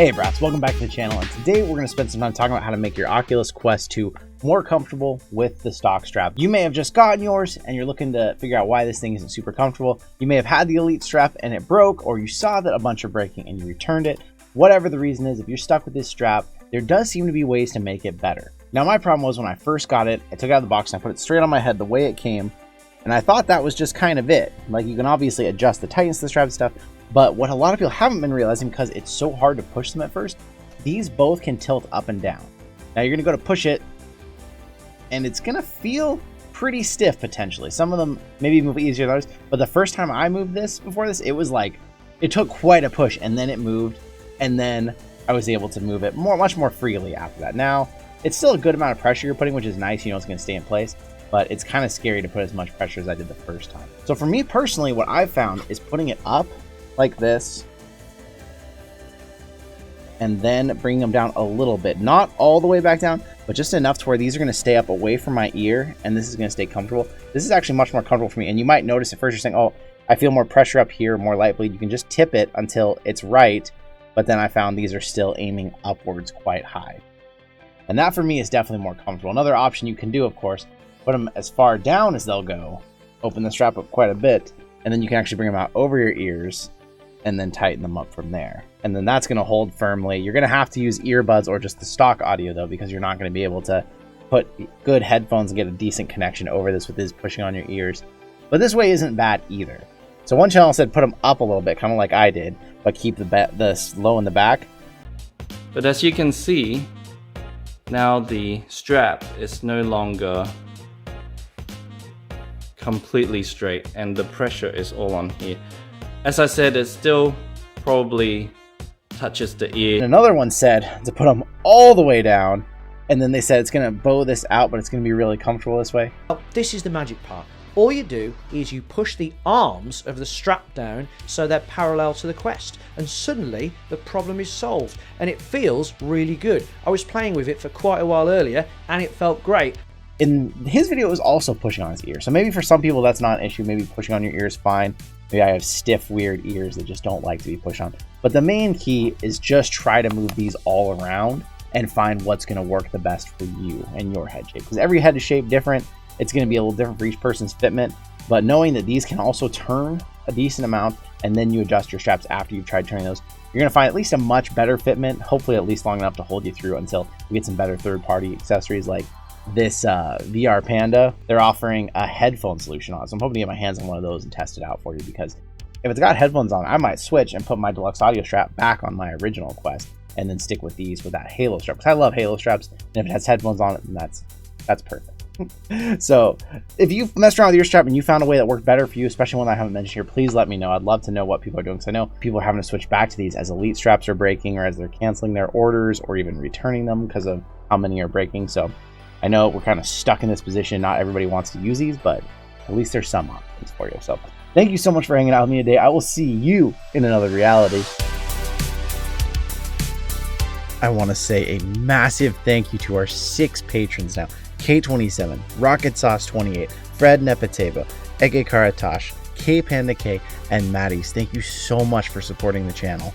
Hey brats, welcome back to the channel, and today we're going to spend some time talking about how to make your Oculus Quest 2 more comfortable with the stock strap. You may have just gotten yours and you're looking to figure out why this thing isn't super comfortable. You may have had the Elite strap and it broke, or you saw that a bunch are breaking and you returned it. Whatever the reason is, if you're stuck with this strap, there does seem to be ways to make it better. Now my problem was when I first got it, I took it out of the box and I put it straight on my head the way it came, and I thought that was just kind of it. Like, you can obviously adjust the tightness of the strap and stuff, but what a lot of people haven't been realizing, because it's so hard to push them at first, these both can tilt up and down. Now you're gonna go to push it, and it's gonna feel pretty stiff potentially. Some of them maybe move easier than others, but the first time I moved this before this, it was like, it took quite a push, and then it moved, and then I was able to move it much more freely after that. Now, it's still a good amount of pressure you're putting, which is nice, you know it's gonna stay in place, but it's kind of scary to put as much pressure as I did the first time. So for me personally, what I've found is putting it up like this, and then bringing them down a little bit, not all the way back down, but just enough to where these are going to stay up away from my ear, and this is going to stay comfortable. This is actually much more comfortable for me, and you might notice at first you're saying, oh, I feel more pressure up here, more light bleed. You can just tip it until it's right, but then I found these are still aiming upwards quite high, and that for me is definitely more comfortable. Another option you can do, of course, put them as far down as they'll go, open the strap up quite a bit, and then you can actually bring them out over your ears and then tighten them up from there. And then that's going to hold firmly. You're going to have to use earbuds or just the stock audio though, because you're not going to be able to put good headphones and get a decent connection over this with this pushing on your ears. But this way isn't bad either. So one channel said put them up a little bit, kind of like I did, but keep the low in the back. But as you can see, now the strap is no longer completely straight and the pressure is all on here. As I said, it still probably touches the ear. And another one said to put them all the way down, and then they said it's going to bow this out, but it's going to be really comfortable this way. This is the magic part. All you do is you push the arms of the strap down so they're parallel to the Quest, and suddenly the problem is solved, and it feels really good. I was playing with it for quite a while earlier, and it felt great. In his video, it was also pushing on his ear. So maybe for some people that's not an issue. Maybe pushing on your ear is fine. Maybe I have stiff, weird ears that just don't like to be pushed on. But the main key is just try to move these all around and find what's going to work the best for you and your head shape. Because every head is shaped different. It's going to be a little different for each person's fitment. But knowing that these can also turn a decent amount, and then you adjust your straps after you've tried turning those, you're going to find at least a much better fitment, hopefully at least long enough to hold you through until you get some better third-party accessories like this VR Panda. They're offering a headphone solution on it, so I'm hoping to get my hands on one of those and test it out for you, because if it's got headphones on, I might switch and put my deluxe audio strap back on my original Quest and then stick with these with that Halo strap, because I love Halo straps, and if it has headphones on it, then that's perfect. So if you've messed around with your strap and you found a way that worked better for you, especially one I haven't mentioned here, please let me know. I'd love to know what people are doing, because I know people are having to switch back to these as Elite straps are breaking, or as they're canceling their orders, or even returning them because of how many are breaking. So I know we're kind of stuck in this position. Not everybody wants to use these, but at least there's some options for you. So thank you so much for hanging out with me today. I will see you in another reality. I want to say a massive thank you to our 6 patrons now. K27, Rocket Sauce 28, Fred Nepeteva, Ege Karatash, K Panda K, and Maddie's. Thank you so much for supporting the channel.